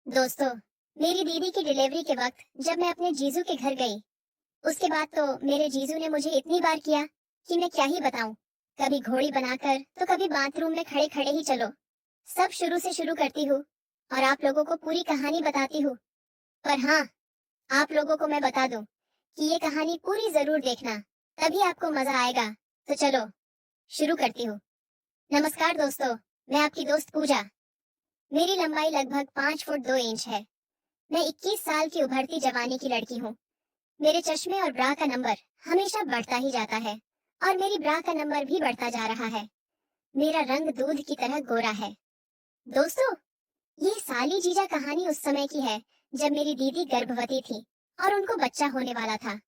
दोस्तों, मेरी दीदी की डिलीवरी के वक्त जब मैं अपने जीजू के घर गई, उसके बाद तो मेरे जीजू ने मुझे इतनी बार किया कि मैं क्या ही बताऊं। कभी घोड़ी बनाकर तो कभी बाथरूम में खड़े खड़े ही चलो। सब शुरू से शुरू करती हूँ और आप लोगों को पूरी कहानी बताती हूँ। पर हाँ, आप लोगों को मैं बता दूं कि ये कहानी पूरी जरूर देखना, तभी आपको मजा आएगा। तो चलो शुरू करती हूँ। नमस्कार दोस्तों, मैं आपकी दोस्त पूजा। मेरी लंबाई लगभग 5 फुट 2 इंच है। मैं 21 साल की उभरती जवानी की लड़की हूँ। मेरे चश्मे और ब्रा का नंबर हमेशा बढ़ता ही जाता है और मेरी ब्रा का नंबर भी बढ़ता जा रहा है। मेरा रंग दूध की तरह गोरा है। दोस्तों, ये साली जीजा कहानी उस समय की है जब मेरी दीदी गर्भवती थी और उनको बच्चा होने वाला था।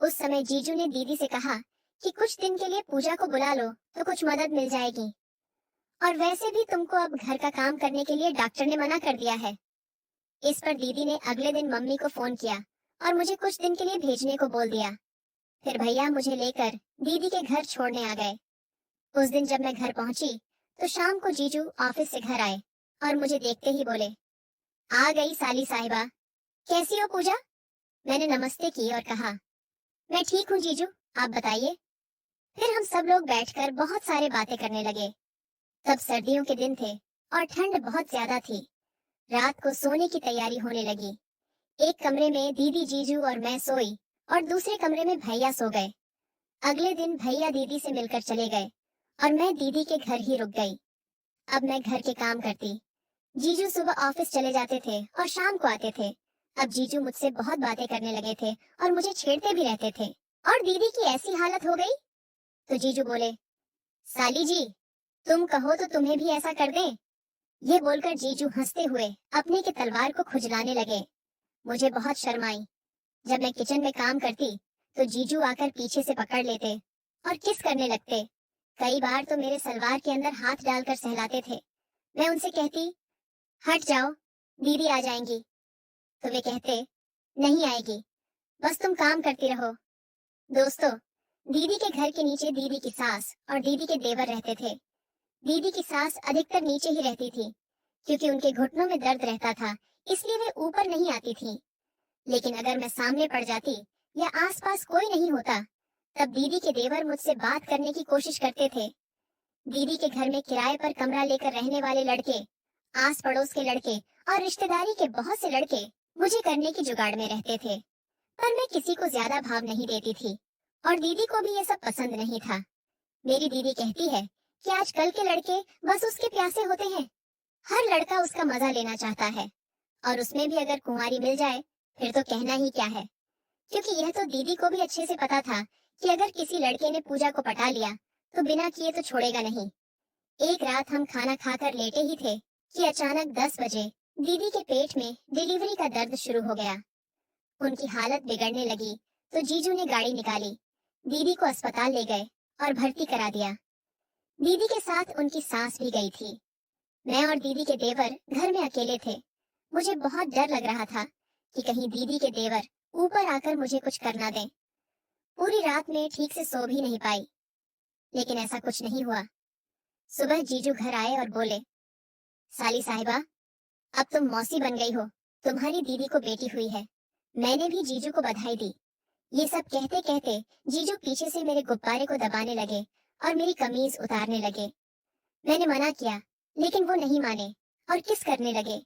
उस समय जीजू ने दीदी से कहा कि कुछ दिन के लिए पूजा को बुला लो तो कुछ मदद मिल जाएगी। और वैसे भी तुमको अब घर का काम करने के लिए डॉक्टर ने मना कर दिया है। इस पर दीदी ने अगले दिन मम्मी को फोन किया और मुझे कुछ दिन के लिए भेजने को बोल दिया। फिर भैया मुझे लेकर दीदी के घर छोड़ने आ गए। उस दिन जब मैं घर पहुंची तो शाम को जीजू ऑफिस से घर आए और मुझे देखते ही बोले, आ गई साली साहिबा, कैसी हो पूजा? मैंने नमस्ते की और कहा, मैं ठीक हूँ जीजू, आप बताइए। फिर हम सब लोग बैठकर बहुत सारे बातें करने लगे। तब सर्दियों के दिन थे और ठंड बहुत ज्यादा थी। रात को सोने की तैयारी होने लगी। एक कमरे में दीदी जीजू और मैं सोई और दूसरे कमरे में भैया सो गए। अगले दिन भैया दीदी से मिलकर चले गए और मैं दीदी के घर ही रुक गई। अब मैं घर के काम करती। जीजू सुबह ऑफिस चले जाते थे और शाम को आते थे। अब जीजू मुझसे बहुत बातें करने लगे थे और मुझे छेड़ते भी रहते थे। और दीदी की ऐसी हालत हो गई तो जीजू बोले, साली जी, तुम कहो तो तुम्हें भी ऐसा कर दें। ये बोलकर जीजू हंसते हुए अपने की तलवार को खुजलाने लगे। मुझे बहुत शर्म आई। जब मैं किचन में काम करती तो जीजू आकर पीछे से पकड़ लेते और किस करने लगते। कई बार तो मेरे सलवार के अंदर हाथ डालकर सहलाते थे। मैं उनसे कहती, हट जाओ, दीदी आ जाएंगी। तो वे कहते, नहीं आएगी, बस तुम काम करती रहो। दोस्तों, दीदी के घर के नीचे दीदी की सास और दीदी के देवर रहते थे। दीदी की सास अधिकतर नीचे ही रहती थी क्योंकि उनके घुटनों में दर्द रहता था, इसलिए वे ऊपर नहीं आती थी। लेकिन अगर मैं सामने पड़ जाती या आसपास कोई नहीं होता, तब दीदी के देवर मुझसे बात करने की कोशिश करते थे। दीदी के घर में किराए पर कमरा लेकर रहने वाले लड़के, आस पड़ोस के लड़के और रिश्तेदारी के बहुत से लड़के मुझे करने की जुगाड़ में रहते थे। पर मैं किसी को ज्यादा भाव नहीं देती थी और दीदी को भी ये सब पसंद नहीं था। मेरी दीदी कहती है कि आजकल के लड़के बस उसके प्यासे होते हैं। हर लड़का उसका मजा लेना चाहता है और उसमें भी अगर कुंवारी मिल जाए फिर तो कहना ही क्या है। क्योंकि यह तो दीदी को भी अच्छे से पता था कि अगर किसी लड़के ने पूजा को पटा लिया तो बिना किए तो छोड़ेगा नहीं। एक रात हम खाना खाकर लेटे ही थे कि अचानक 10 बजे दीदी के पेट में डिलीवरी का दर्द शुरू हो गया। उनकी हालत बिगड़ने लगी तो जीजू ने गाड़ी निकाली, दीदी को अस्पताल ले गए और भर्ती करा दिया। दीदी के साथ उनकी सास भी गई थी। मैं और दीदी के देवर घर में अकेले थे। मुझे बहुत डर लग रहा था कि कहीं दीदी के देवर ऊपर आकर मुझे कुछ करना दें। पूरी रात में ठीक से सो भी नहीं पाई, लेकिन ऐसा कुछ नहीं हुआ। सुबह जीजू घर आए और बोले, साली साहिबा, अब तुम मौसी बन गई हो, तुम्हारी दीदी को बेटी हुई है। मैंने भी जीजू को बधाई दी। ये सब कहते कहते जीजू पीछे से मेरे गुब्बारे को दबाने लगे और मेरी कमीज उतारने लगे। मैंने मना किया, लेकिन वो नहीं माने और किस करने लगे।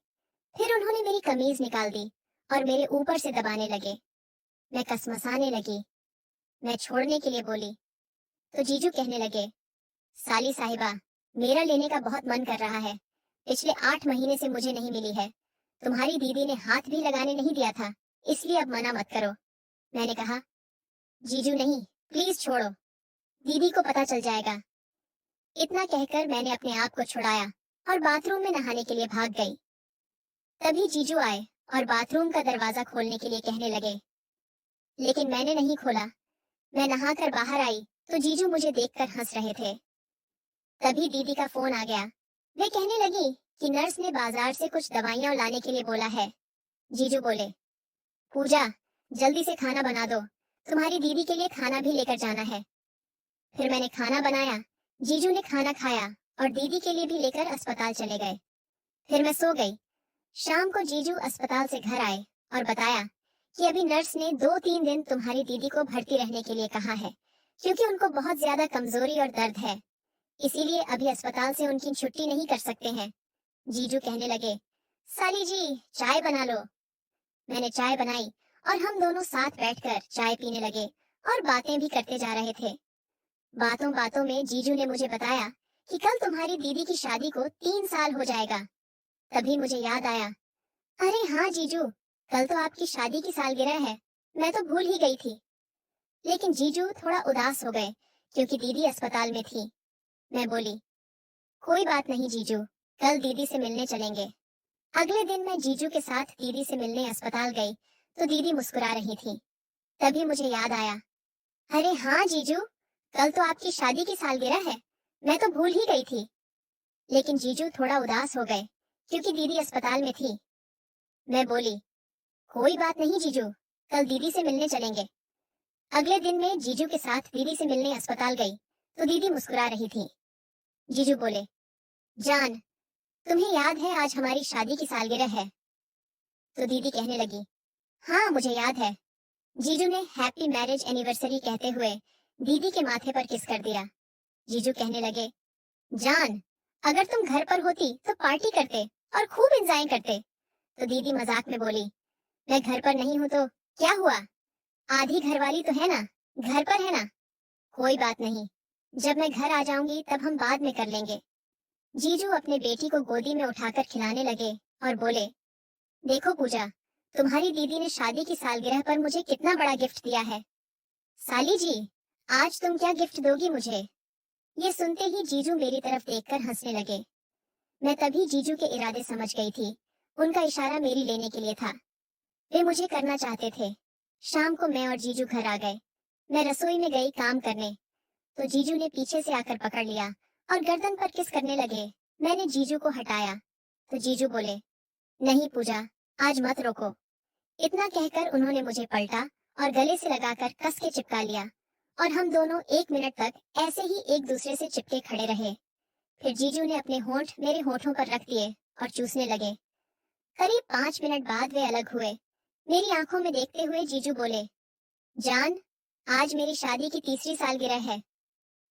फिर उन्होंने मेरी कमीज निकाल दी और मेरे ऊपर से दबाने लगे। मैं कसमसाने लगी। मैं छोड़ने के लिए बोली तो जीजू कहने लगे, साली साहिबा, मेरा लेने का बहुत मन कर रहा है। पिछले 8 महीने से मुझे नहीं मिली है। तुम्हारी दीदी ने हाथ भी लगाने नहीं दिया था, इसलिए अब मना मत करो। मैंने कहा, जीजू नहीं, प्लीज छोड़ो, दीदी को पता चल जाएगा। इतना कहकर मैंने अपने आप को छुड़ाया और बाथरूम में नहाने के लिए भाग गई। तभी जीजू आए और बाथरूम का दरवाजा खोलने के लिए कहने लगे, लेकिन मैंने नहीं खोला। मैं नहाकर बाहर आई तो जीजू मुझे देखकर हंस रहे थे। तभी दीदी का फोन आ गया। वे कहने लगी कि नर्स ने बाजार से कुछ दवाइयां लाने के लिए बोला है। जीजू बोले, पूजा, जल्दी से खाना बना दो, तुम्हारी दीदी के लिए खाना भी लेकर जाना है। फिर मैंने खाना बनाया, जीजू ने खाना खाया और दीदी के लिए भी लेकर अस्पताल चले गए। फिर मैं सो गई। शाम को जीजू अस्पताल से घर आए और बताया कि अभी नर्स ने 2-3 दिन तुम्हारी दीदी को भर्ती रहने के लिए कहा है, क्योंकि उनको बहुत ज्यादा कमजोरी और दर्द है, इसीलिए अभी अस्पताल से उनकी छुट्टी नहीं कर सकते हैं। जीजू कहने लगे, साली जी चाय बना लो। मैंने चाय बनाई और हम दोनों साथ बैठकर चाय पीने लगे और बातें भी करते जा रहे थे। बातों बातों में जीजू ने मुझे बताया कि कल तुम्हारी दीदी की शादी को 3 साल हो जाएगा। तभी मुझे याद आया, अरे हाँ जीजू, कल तो आपकी शादी की सालगिरह है, मैं तो भूल ही गई थी। लेकिन जीजू थोड़ा उदास हो गए क्योंकि दीदी अस्पताल में थी। मैं बोली, कोई बात नहीं जीजू, कल दीदी से मिलने चलेंगे। अगले दिन मैं जीजू के साथ दीदी से मिलने अस्पताल गई तो दीदी मुस्कुरा रही थी। तभी मुझे याद आया, अरे हाँ जीजू, कल तो आपकी शादी की सालगिरह है, मैं तो भूल ही गई थी। लेकिन जीजू थोड़ा उदास हो गए क्योंकि दीदी अस्पताल में थी। मैं बोली, कोई बात नहीं जीजू, कल दीदी से मिलने चलेंगे। अगले दिन मैं जीजू के साथ दीदी से मिलने अस्पताल गई तो दीदी मुस्कुरा रही थी। जीजू बोले, जान, तुम्हें याद है आज हमारी शादी की सालगिरह है? तो दीदी कहने लगी, हाँ मुझे याद है। जीजू ने हैप्पी मैरिज एनिवर्सरी कहते हुए दीदी के माथे पर किस कर दिया। जीजू कहने लगे, जान, अगर तुम घर पर होती तो पार्टी करते और खूब एंजॉय करते। तो दीदी मजाक में बोली, मैं घर पर नहीं हूँ तो क्या हुआ, आधी घरवाली तो है ना, घर पर है ना। कोई बात नहीं, जब मैं घर आ जाऊंगी तब हम बाद में कर लेंगे। जीजू अपने बेटी को गोदी में उठाकर खिलाने लगे और बोले, देखो पूजा, तुम्हारी दीदी ने शादी की सालगिरह पर मुझे कितना बड़ा गिफ्ट दिया है। साली जी, आज तुम क्या गिफ्ट दोगी मुझे? ये सुनते ही जीजू मेरी तरफ देखकर हंसने लगे। मैं तभी जीजू के इरादे समझ गई थी। उनका इशारा मेरी लेने के लिए था। वे मुझे करना चाहते थे। शाम को मैं और जीजू घर आ गए। मैं रसोई में गई काम करने, तो जीजू ने पीछे से आकर पकड़ लिया और गर्दन पर किस करने लगे। मैंने जीजू को हटाया तो जीजू बोले, नहीं पूजा, आज मत रोको। इतना कहकर उन्होंने मुझे पलटा और गले से लगाकर कस के चिपका लिया और हम दोनों 1 मिनट तक ऐसे ही एक दूसरे से चिपके खड़े रहे। फिर जीजू ने अपने होंठ मेरे होठों पर रख दिए और चूसने लगे। करीब 5 मिनट बाद वे अलग हुए। मेरी आंखों में देखते हुए जीजू बोले, जान, आज मेरी शादी की 3री सालगिरह है।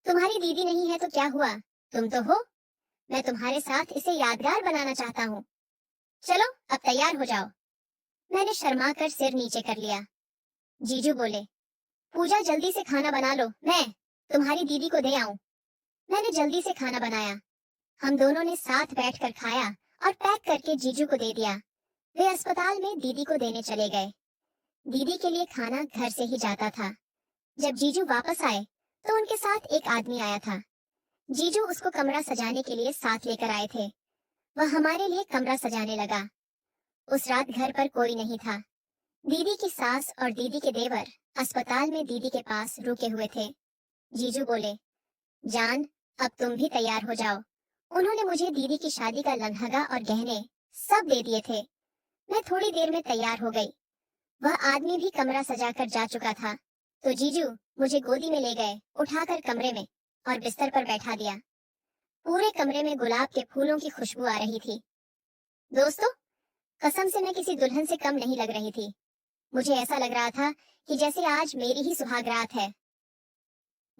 तुम्हारी दीदी नहीं है तो क्या हुआ, तुम तो हो। मैं तुम्हारे साथ इसे यादगार बनाना चाहता हूँ। चलो अब तैयार हो जाओ। मैंने शर्मा कर सिर नीचे कर लिया। जीजू बोले, पूजा जल्दी से खाना बना लो, मैं तुम्हारी दीदी को दे आऊं। मैंने जल्दी से खाना बनाया। हम दोनों ने साथ बैठकर खाया और पैक करके जीजू को दे दिया। वे अस्पताल में दीदी को देने चले गए। दीदी के लिए खाना घर से ही जाता था। जब जीजू वापस आए तो उनके साथ एक आदमी आया था। जीजू उसको कमरा सजाने के लिए साथ लेकर आए थे। वह हमारे लिए कमरा सजाने लगा। उस रात घर पर कोई नहीं था। दीदी की सास और दीदी के देवर अस्पताल में दीदी के पास रुके हुए थे। जीजू बोले, जान, अब तुम भी तैयार हो जाओ। उन्होंने मुझे दीदी की शादी का लंघगा और गहने सब दे दिए थे। मैं थोड़ी देर में तैयार हो गई। वह आदमी भी कमरा सजाकर जा चुका था तो जीजू मुझे गोदी में ले गए, उठाकर कमरे में और बिस्तर पर बैठा दिया। पूरे कमरे में गुलाब के फूलों की खुशबू आ रही थी। दोस्तों, कसम से मैं किसी दुल्हन से कम नहीं लग रही थी। मुझे ऐसा लग रहा था कि जैसे आज मेरी ही सुहागरात है।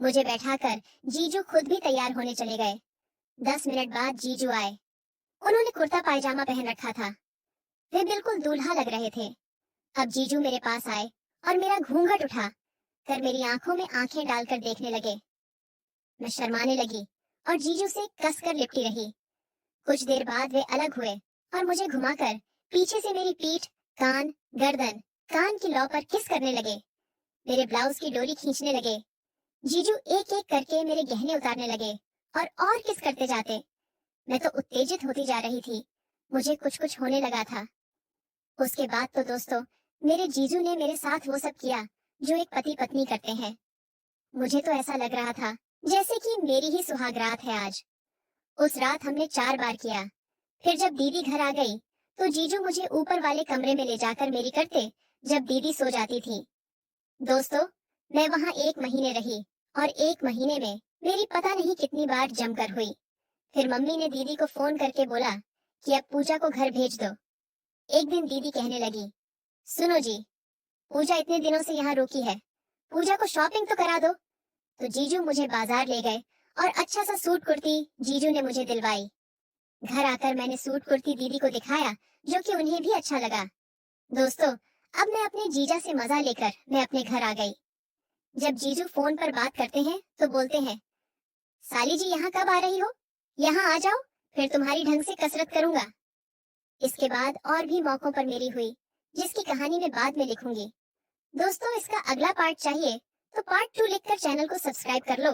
मुझे बैठाकर जीजू खुद भी तैयार होने चले गए। 10 मिनट बाद जीजू आए। उन्होंने कुर्ता पायजामा पहन रखा था। वे बिल्कुल दूल्हा लग रहे थे। अब जीजू मेरे पास आए और मेरा घूंघट उठा कर मेरी आंखों में आंखें डालकर देखने लगे। मैं शर्माने लगी और जीजू से कसकर लिपटी रही। कुछ देर बाद वे अलग हुए और मुझे घुमाकर पीछे से मेरी पीठ, कान, गर्दन, कान की लौ पर किस करने लगे। मेरे ब्लाउज की डोरी खींचने लगे। जीजू एक एक करके मेरे गहने उतारने लगे और किस करते जाते। मैं तो उत्तेजित होती जा रही थी। मुझे कुछ कुछ होने लगा था। उसके बाद तो दोस्तों, मेरे जीजू ने मेरे साथ वो सब किया जो एक पति पत्नी करते हैं। मुझे तो ऐसा लग रहा था जैसे कि मेरी ही सुहागरात है आज। उस रात हमने 4 बार किया। फिर जब दीदी घर आ गई तो जीजू मुझे ऊपर वाले कमरे में ले जाकर मेरी करते जब दीदी सो जाती थी। दोस्तों, मैं वहां 1 महीने रही और 1 महीने में मेरी पता नहीं कितनी बार जमकर हुई। फिर मम्मी ने दीदी को फोन करके बोला कि अब पूजा को घर भेज दो। एक दिन दीदी कहने लगी, सुनो जी, पूजा इतने दिनों से यहाँ रुकी है, पूजा को शॉपिंग तो करा दो। तो जीजू मुझे बाजार ले गए और अच्छा सा सूट कुर्ती जीजू ने मुझे दिलवाई। घर आकर मैंने सूट कुर्ती दीदी को दिखाया, जो कि उन्हें भी अच्छा लगा। दोस्तों, अब मैं अपने जीजा से मजा लेकर मैं अपने घर आ गई। जब जीजू फोन पर बात करते हैं तो बोलते हैं, साली जी यहाँ कब आ रही हो, यहाँ आ जाओ, फिर तुम्हारी ढंग से कसरत करूंगा। इसके बाद और भी मौकों पर मेरी हुई, जिसकी कहानी मैं बाद में लिखूंगी। दोस्तों, इसका अगला पार्ट चाहिए तो पार्ट 2 लिखकर चैनल को सब्सक्राइब कर लो।